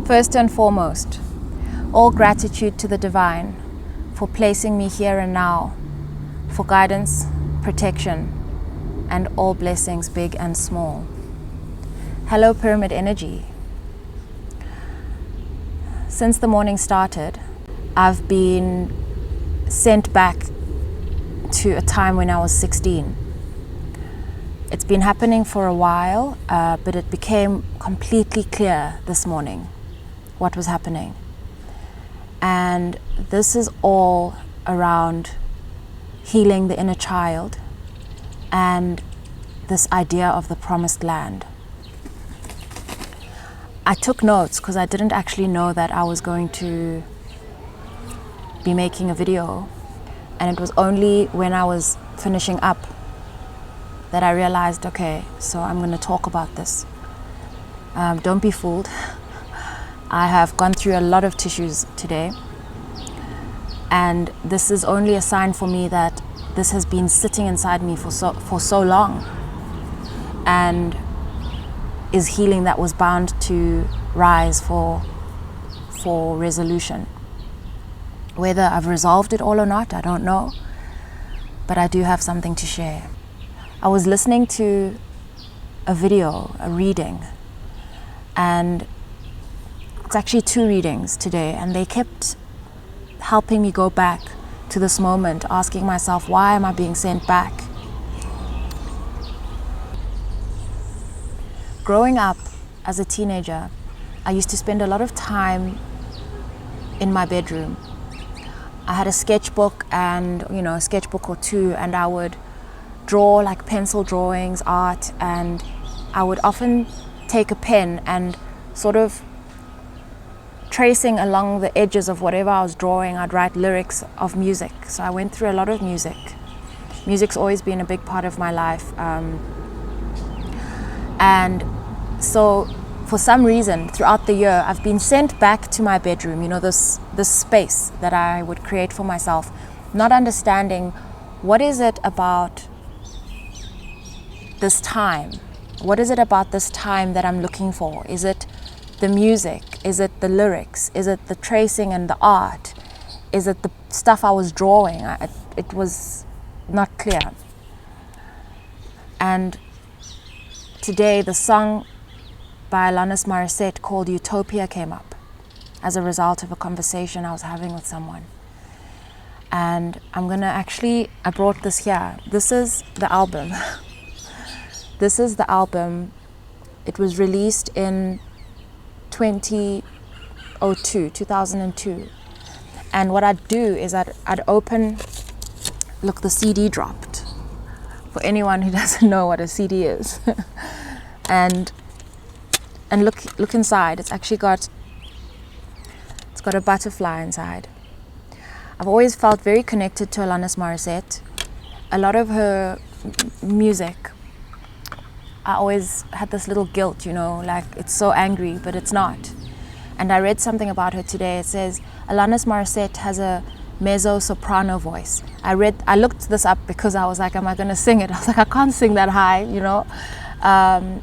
First and foremost, all gratitude to the divine for placing me here and now, for guidance, protection, and all blessings big and small. Hello, Pyramid Energy. Since the morning started, I've been sent back to a time when I was 16. It's been happening for a while, but it became completely clear this morning what was happening. And this is all around healing the inner child and this idea of the promised land. I took notes because I didn't actually know that I was going to be making a video, and it was only when I was finishing up that I realized, okay, so I'm going to talk about this. Don't be fooled. I have gone through a lot of tissues today, and this is only a sign for me that this has been sitting inside me for so long, and is healing that was bound to rise for resolution. Whether I've resolved it all or not, I don't know, but I do have something to share. I was listening to a video, a reading, and it's actually 2 readings today, and they kept helping me go back to this moment, asking myself, why am I being sent back? Growing up as a teenager, I used to spend a lot of time in my bedroom. I had a sketchbook and, a sketchbook or 2, and I would draw like pencil drawings, art, and I would often take a pen and sort of tracing along the edges of whatever I was drawing, I'd write lyrics of music. So I went through a lot of music. Music's always been a big part of my life. And so for some reason, throughout the year, I've been sent back to my bedroom, this space that I would create for myself, not understanding what is it about this time? What is it about this time that I'm looking for? Is it the music? Is it the lyrics? Is it the tracing and the art? Is it the stuff I was drawing? It was not clear. And today, the song by Alanis Morissette called Utopia came up as a result of a conversation I was having with someone. And I brought this here. This is the album. This is the album. It was released in 2002. And what I'd do is I'd open, look, the CD dropped. For anyone who doesn't know what a CD is. and look inside. It's got a butterfly inside. I've always felt very connected to Alanis Morissette. A lot of her music, I always had this little guilt, like it's so angry, but it's not. And I read something about her today. It says Alanis Morissette has a mezzo-soprano voice. I looked this up because I was like, am I going to sing it? I was like, I can't sing that high,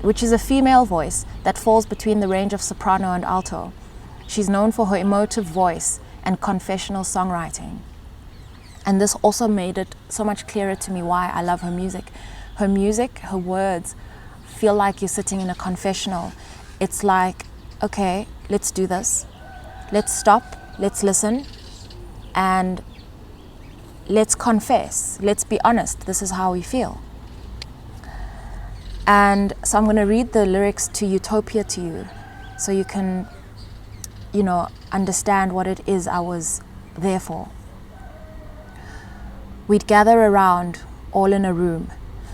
which is a female voice that falls between the range of soprano and alto. She's known for her emotive voice and confessional songwriting. And this also made it so much clearer to me why I love her music. Her music, her words, feel like you're sitting in a confessional. It's like, okay, let's do this. Let's stop, let's listen, and let's confess. Let's be honest. This is how we feel. And so I'm going to read the lyrics to Utopia to you so you can, understand what it is I was there for. We'd gather around, all in a room.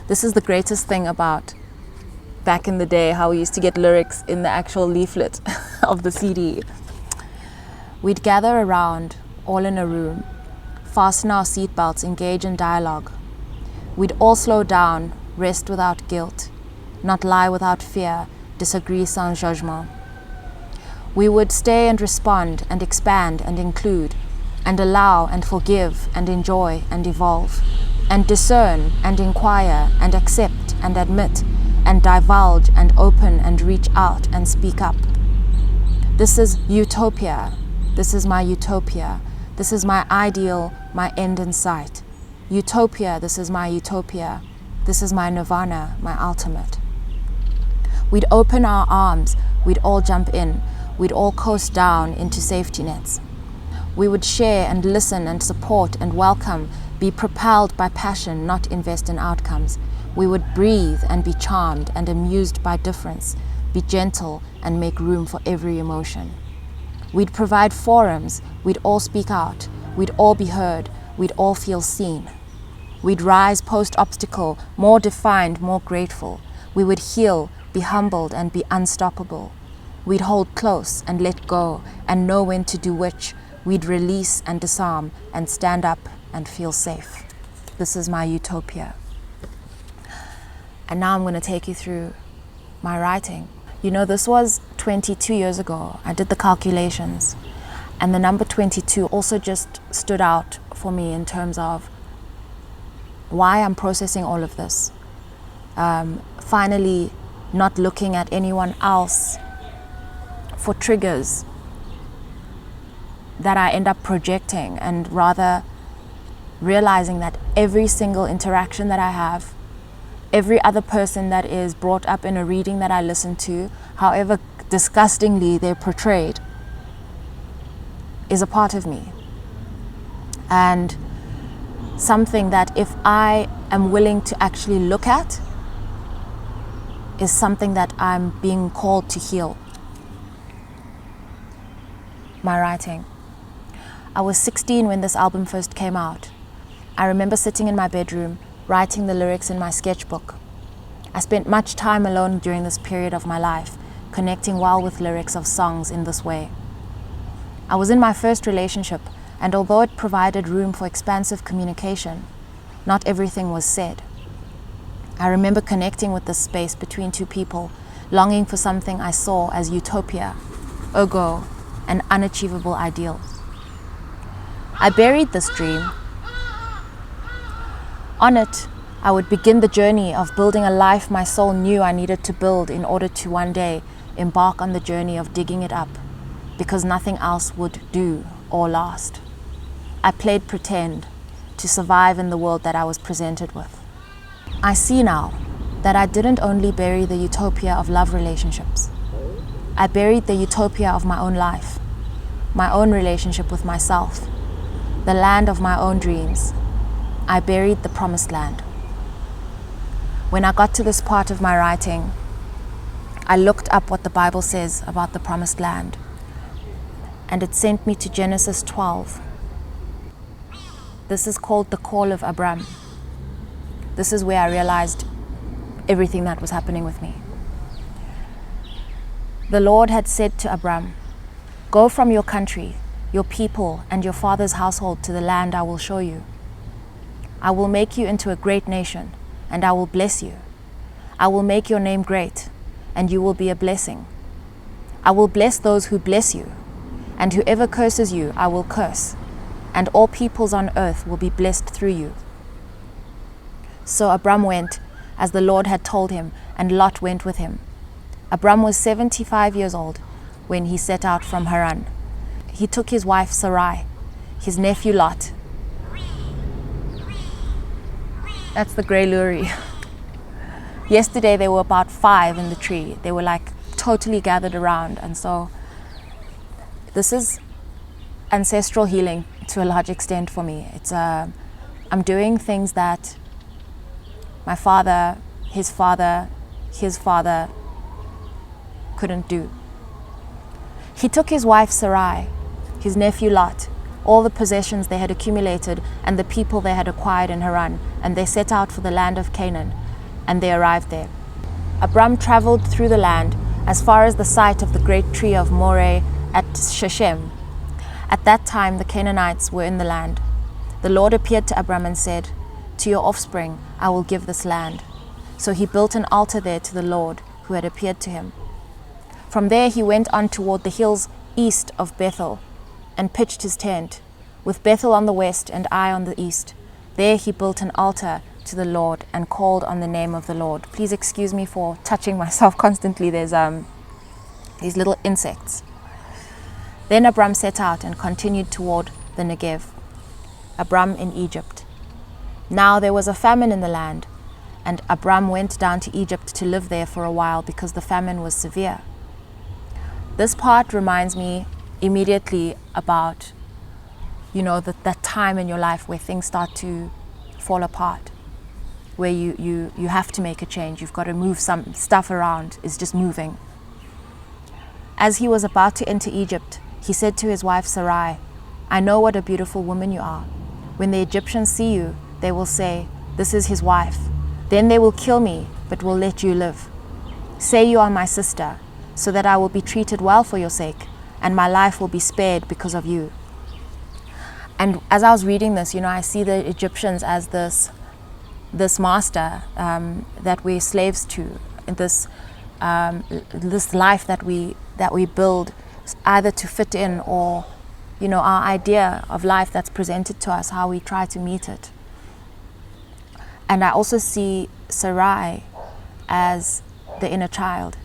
This is the greatest thing about back in the day, how we used to get lyrics in the actual leaflet of the CD. We'd gather around, all in a room, fasten our seatbelts, engage in dialogue. We'd all slow down, rest without guilt, not lie without fear, disagree sans jugement. We would stay and respond and expand and include and allow and forgive and enjoy and evolve and discern and inquire and accept and admit and divulge and open and reach out and speak up. This is utopia. This is my utopia. This is my ideal, my end in sight. Utopia, this is my utopia. This is my nirvana, my ultimate. We'd open our arms, we'd all jump in, we'd all coast down into safety nets. We would share and listen and support and welcome, be propelled by passion, not invest in outcomes. We would breathe and be charmed and amused by difference, be gentle and make room for every emotion. We'd provide forums, we'd all speak out, we'd all be heard, we'd all feel seen. We'd rise post-obstacle, more defined, more grateful. We would heal, be humbled and be unstoppable. We'd hold close and let go and know when to do which. We'd release and disarm and stand up and feel safe. This is my utopia. And now I'm going to take you through my writing. You know, this was 22 years ago. I did the calculations, and the number 22 also just stood out for me in terms of why I'm processing all of this. Finally, not looking at anyone else for triggers that I end up projecting, and rather realizing that every single interaction that I have, every other person that is brought up in a reading that I listen to, however disgustingly they're portrayed, is a part of me. And something that if I am willing to actually look at, is something that I'm being called to heal. My writing. I was 16 when this album first came out. I remember sitting in my bedroom, writing the lyrics in my sketchbook. I spent much time alone during this period of my life, connecting well with lyrics of songs in this way. I was in my first relationship, and although it provided room for expansive communication, not everything was said. I remember connecting with this space between two people, longing for something I saw as utopia, ergo, an unachievable ideal. I buried this dream. On it, I would begin the journey of building a life my soul knew I needed to build in order to one day embark on the journey of digging it up, because nothing else would do or last. I played pretend to survive in the world that I was presented with. I see now that I didn't only bury the utopia of love relationships. I buried the utopia of my own life, my own relationship with myself, the land of my own dreams. I buried the promised land. When I got to this part of my writing, I looked up what the Bible says about the promised land, and it sent me to Genesis 12. This is called the call of Abram. This is where I realized everything that was happening with me. The Lord had said to Abram, "Go from your country, your people, and your father's household to the land I will show you. I will make you into a great nation, and I will bless you. I will make your name great, and you will be a blessing. I will bless those who bless you, and whoever curses you, I will curse, and all peoples on earth will be blessed through you." So Abram went, as the Lord had told him, and Lot went with him. Abram was 75 years old when he set out from Haran. He took his wife Sarai, his nephew Lot. That's the grey lory. Yesterday there were about 5 in the tree. They were like totally gathered around, and so this is ancestral healing to a large extent for me. I'm doing things that my father, his father couldn't do. He took his wife Sarai, his nephew Lot, all the possessions they had accumulated and the people they had acquired in Haran, and they set out for the land of Canaan, and they arrived there. Abram traveled through the land as far as the site of the great tree of Moreh at Shechem. At that time the Canaanites were in the land. The Lord appeared to Abram and said, "To your offspring I will give this land." So he built an altar there to the Lord who had appeared to him. From there he went on toward the hills east of Bethel and pitched his tent, with Bethel on the west and Ai on the east. There he built an altar to the Lord and called on the name of the Lord. Please excuse me for touching myself constantly. There's these little insects. Then Abram set out and continued toward the Negev. Abram in Egypt. Now there was a famine in the land, and Abram went down to Egypt to live there for a while because the famine was severe. This part reminds me immediately about, that time in your life where things start to fall apart, where you have to make a change. You've got to move some stuff around. It's just moving. As he was about to enter Egypt, he said to his wife Sarai, "I know what a beautiful woman you are. When the Egyptians see you, they will say, 'This is his wife.' Then they will kill me, but will let you live. Say you are my sister, so that I will be treated well for your sake, and my life will be spared because of you." And as I was reading this, I see the Egyptians as this master that we're slaves to, this life that we build either to fit in, or our idea of life that's presented to us, how we try to meet it. And I also see Sarai as the inner child.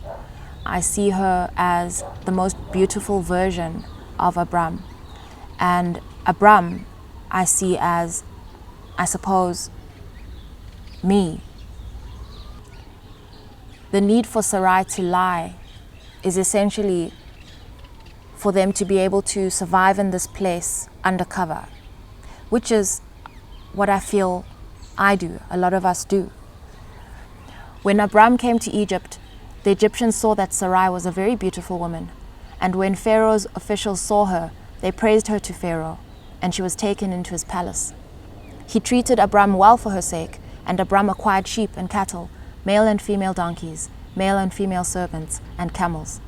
I see her as the most beautiful version of Abram. And Abram I see as, I suppose, me. The need for Sarai to lie is essentially for them to be able to survive in this place undercover, which is what I feel I do, a lot of us do. When Abram came to Egypt, the Egyptians saw that Sarai was a very beautiful woman, and when Pharaoh's officials saw her, they praised her to Pharaoh, and she was taken into his palace. He treated Abram well for her sake, and Abram acquired sheep and cattle, male and female donkeys, male and female servants, and camels.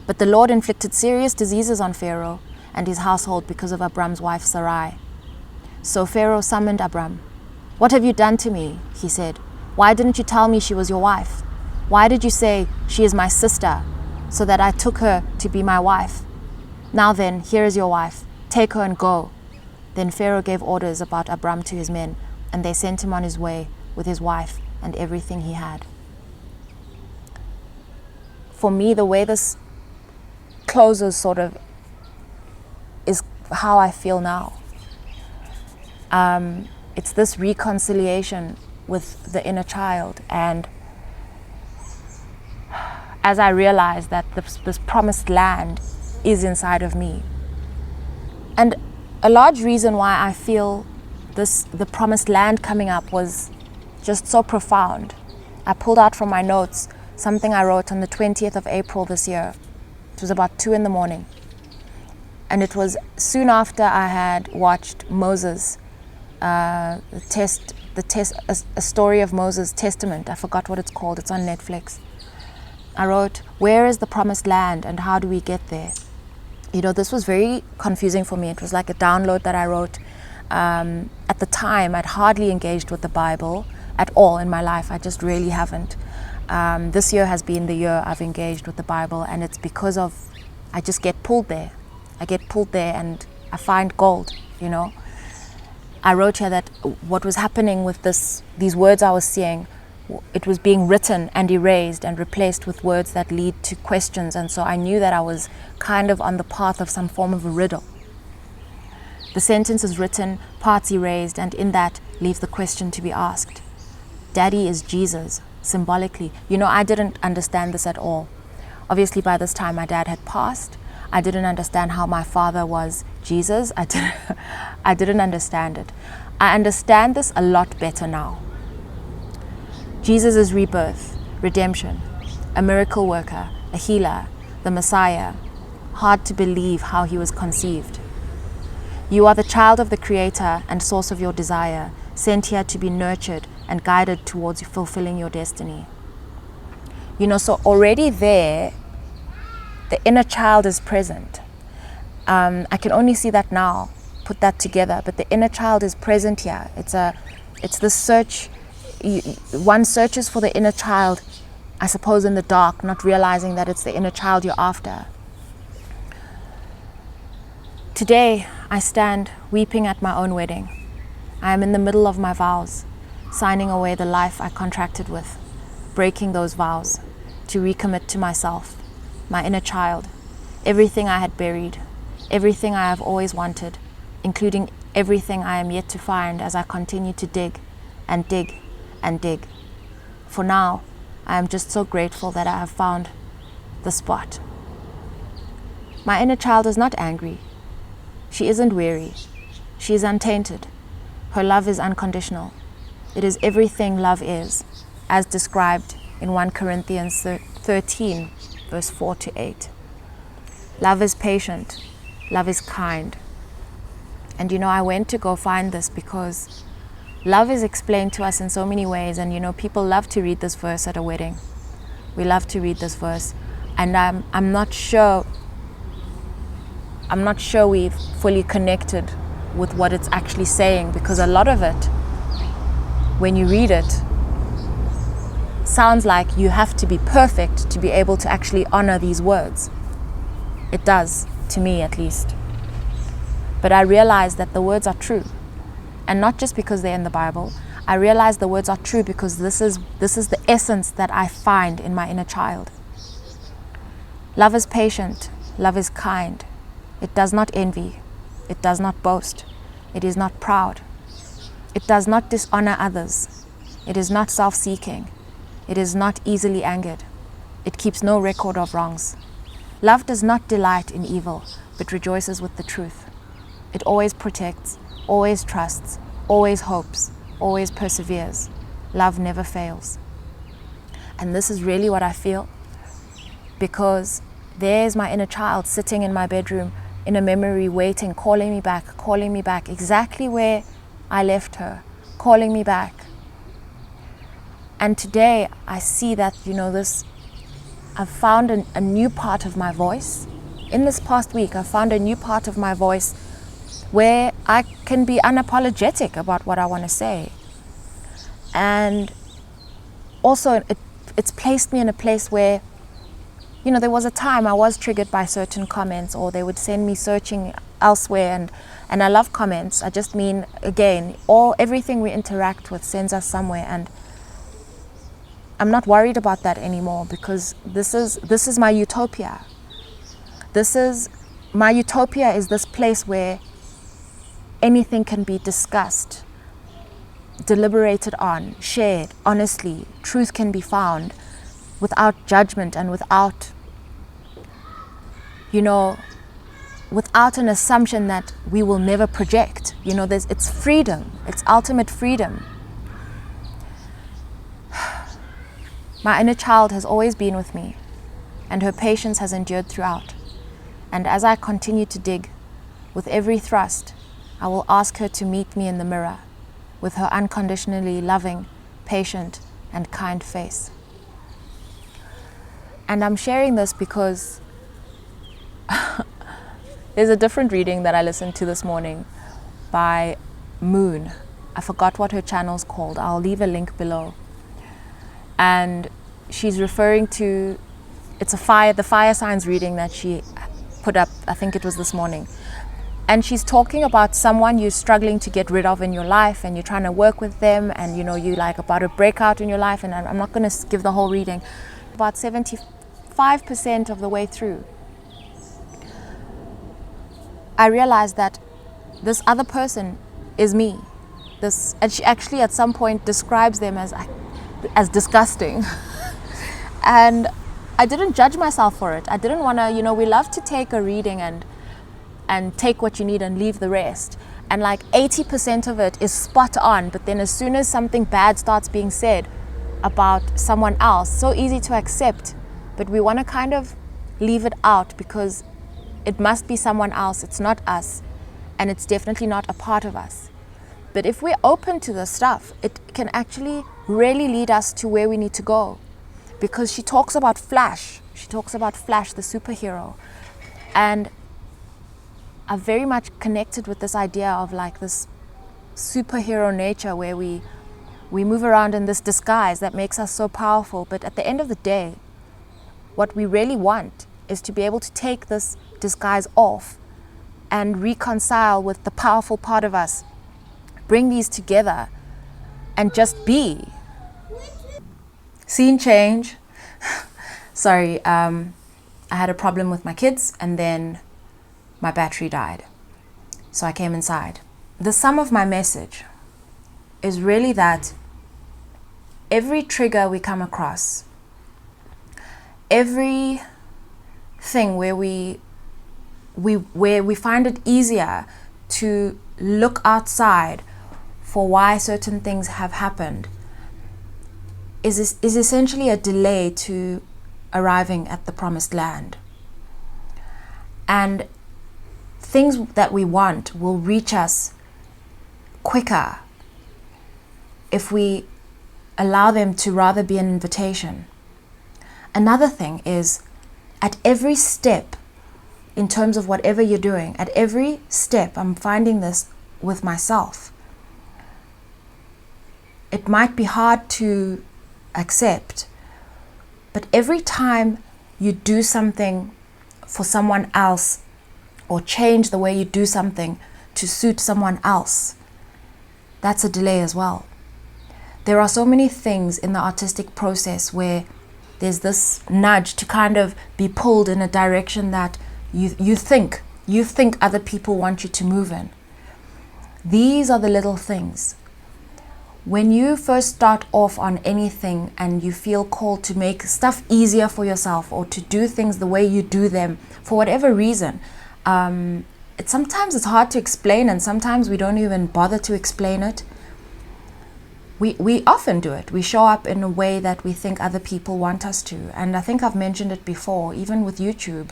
But the Lord inflicted serious diseases on Pharaoh and his household because of Abram's wife Sarai. So Pharaoh summoned Abram. "What have you done to me?" he said. "Why didn't you tell me she was your wife? Why did you say, 'She is my sister,' so that I took her to be my wife? Now then, here is your wife. Take her and go." Then Pharaoh gave orders about Abram to his men, and they sent him on his way with his wife and everything he had. For me, the way this closes sort of is how I feel now. It's this reconciliation with the inner child, and as I realize that this promised land is inside of me. And a large reason why I feel the promised land coming up was just so profound. I pulled out from my notes something I wrote on the 20th of April this year. It was about 2 a.m. And it was soon after I had watched Moses, a story of Moses' testament. I forgot what it's called. It's on Netflix. I wrote, "Where is the promised land and how do we get there?" This was very confusing for me. It was like a download that I wrote. At the time, I'd hardly engaged with the Bible at all in my life. I just really haven't. This year has been the year I've engaged with the Bible, and it's because of, I just get pulled there. I get pulled there and I find gold, I wrote here that what was happening with these words I was seeing, it was being written and erased and replaced with words that lead to questions, and so I knew that I was kind of on the path of some form of a riddle. The sentence is written, parts erased, and in that leaves the question to be asked. Daddy is Jesus, symbolically. I didn't understand this at all. Obviously, by this time, my dad had passed. I didn't understand how my father was Jesus. I didn't understand it. I understand this a lot better now. Jesus is rebirth, redemption, a miracle worker, a healer, the Messiah. Hard to believe how he was conceived. You are the child of the Creator and source of your desire, sent here to be nurtured and guided towards fulfilling your destiny. So already there, the inner child is present. I can only see that now, put that together, but the inner child is present here. It's the search. One searches for the inner child, I suppose, in the dark, not realizing that it's the inner child you're after. Today, I stand weeping at my own wedding. I am in the middle of my vows, signing away the life I contracted with, breaking those vows to recommit to myself, my inner child, everything I had buried, everything I have always wanted, including everything I am yet to find as I continue to dig and dig and dig. For now, I am just so grateful that I have found the spot. My inner child is not angry. She isn't weary. She is untainted. Her love is unconditional. It is everything love is, as described in 1 Corinthians 13, verse 4 to 8. Love is patient. Love is kind. And I went to go find this because love is explained to us in so many ways. And people love to read this verse at a wedding. We love to read this verse. And I'm not sure we've fully connected with what it's actually saying, because a lot of it, when you read it, sounds like you have to be perfect to be able to actually honor these words. It does, to me at least. But I realize that the words are true. And not just because they're in the Bible. I realize the words are true because this is the essence that I find in my inner child. Love is patient. Love is kind. It does not envy. It does not boast. It is not proud. It does not dishonor others. It is not self-seeking. It is not easily angered. It keeps no record of wrongs. Love does not delight in evil, but rejoices with the truth. It always protects, always trusts, always hopes, always perseveres. Love never fails. And this is really what I feel, because there's my inner child sitting in my bedroom in a memory, waiting, calling me back, exactly where I left her, calling me back. And today I see that, I've found a new part of my voice. In this past week, I've found a new part of my voice where I can be unapologetic about what I want to say. And also it's placed me in a place where, there was a time I was triggered by certain comments, or they would send me searching elsewhere, and I love comments. I just mean, again, everything we interact with sends us somewhere, and I'm not worried about that anymore, because this is my utopia. My utopia is this place where anything can be discussed, deliberated on, shared honestly. Truth can be found without judgment and without an assumption that we will never project. It's freedom. It's ultimate freedom. My inner child has always been with me, and her patience has endured throughout. And as I continue to dig, with every thrust, I will ask her to meet me in the mirror with her unconditionally loving, patient, and kind face. And I'm sharing this because there's a different reading that I listened to this morning by Moon. I forgot what her channel's called. I'll leave a link below. And she's referring to, the fire signs reading that she put up, I think it was this morning. And she's talking about someone you're struggling to get rid of in your life, and you're trying to work with them, and you like about a breakout in your life. And I'm not going to give the whole reading. About 75% of the way through, I realized that this other person is me. And she actually at some point describes them as disgusting. And I didn't judge myself for it. I didn't want to, we love to take a reading and take what you need and leave the rest. And like 80% of it is spot on, but then as soon as something bad starts being said about someone else, so easy to accept, but we want to kind of leave it out because it must be someone else, it's not us, and it's definitely not a part of us. But if we're open to the stuff, it can actually really lead us to where we need to go. Because she talks about Flash, the superhero. And I've very much connected with this idea of like this superhero nature where we move around in this disguise that makes us so powerful. But at the end of the day, what we really want is to be able to take this disguise off and reconcile with the powerful part of us, bring these together and just be. Scene change. Sorry, I I had a problem with my kids, and then my battery died. So I came inside. The sum of my message is really that every trigger we come across, every thing where we find it easier to look outside for why certain things have happened, is essentially a delay to arriving at the promised land. And things that we want will reach us quicker if we allow them to rather be an invitation. Another thing is, at every step, in terms of whatever you're doing, at every step, I'm finding this with myself. It might be hard to accept, but every time you do something for someone else, or change the way you do something to suit someone else, that's a delay as well. There are so many things in the artistic process where there's this nudge to kind of be pulled in a direction that you think other people want you to move in. These are the little things. When you first start off on anything and you feel called to make stuff easier for yourself, or to do things the way you do them for whatever reason, sometimes it's hard to explain, and sometimes we don't even bother to explain it. We often do it. We show up in a way that we think other people want us to. And I think I've mentioned it before, even with YouTube.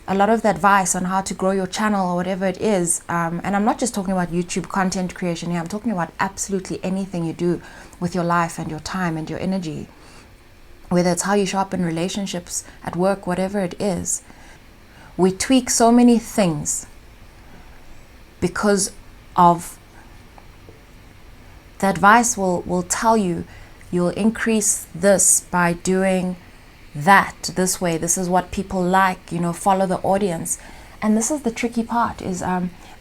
A lot of the advice on how to grow your channel or whatever it is, and I'm not just talking about YouTube content creation here, I'm talking about absolutely anything you do with your life and your time and your energy. Whether it's how you show up in relationships, at work, whatever it is. We tweak so many things because of the advice will tell you you'll increase this by doing that this way. This is what people like, follow the audience. And this is the tricky part, is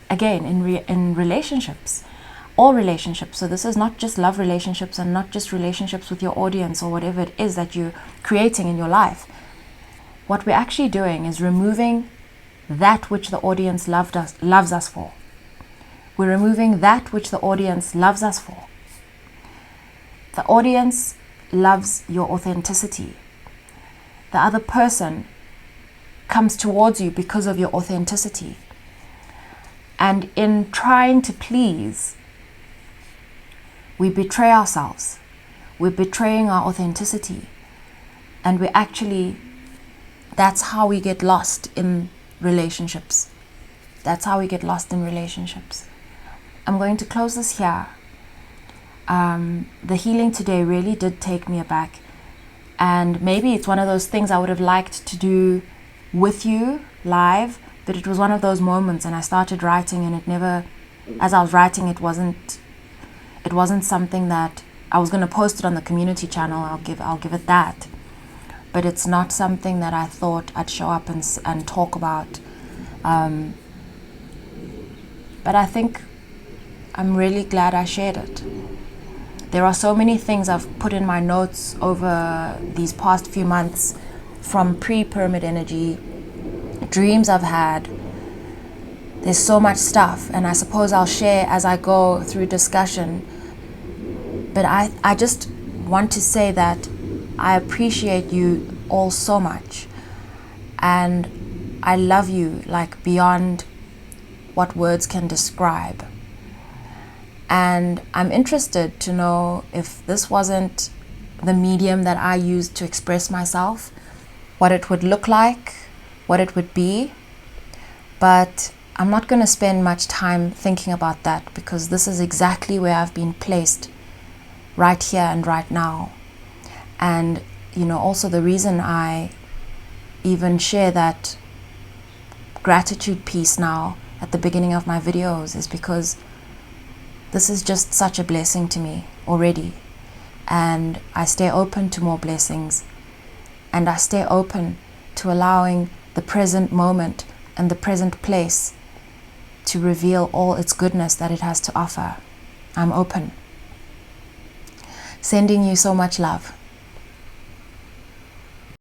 again, in relationships, all relationships. So this is not just love relationships, and not just relationships with your audience or whatever it is that you're creating in your life. What we're actually doing is removing that which the audience loves us for. We're removing that which the audience loves us for. The audience loves your authenticity. The other person comes towards you because of your authenticity. And in trying to please, we betray ourselves. We're betraying our authenticity. And that's how we get lost in relationships. That's how we get lost in relationships. I'm going to close this here. The healing today really did take me aback. And maybe it's one of those things I would have liked to do with you live, but it was one of those moments, and I started writing, and as I was writing, it wasn't something that I was going to post it on the community channel. I'll give it that. But it's not something that I thought I'd show up and talk about. But I think I'm really glad I shared it. There are so many things I've put in my notes over these past few months, from pre-pyramid energy, dreams I've had. There's so much stuff, and I suppose I'll share as I go through discussion. But I just want to say that I appreciate you all so much, and I love you like beyond what words can describe. And I'm interested to know, if this wasn't the medium that I used to express myself, what it would look like, what it would be. But I'm not going to spend much time thinking about that, because this is exactly where I've been placed, right here and right now. And also the reason I even share that gratitude piece now at the beginning of my videos is because this is just such a blessing to me already. And I stay open to more blessings. And I stay open to allowing the present moment and the present place to reveal all its goodness that it has to offer. I'm open. Sending you so much love.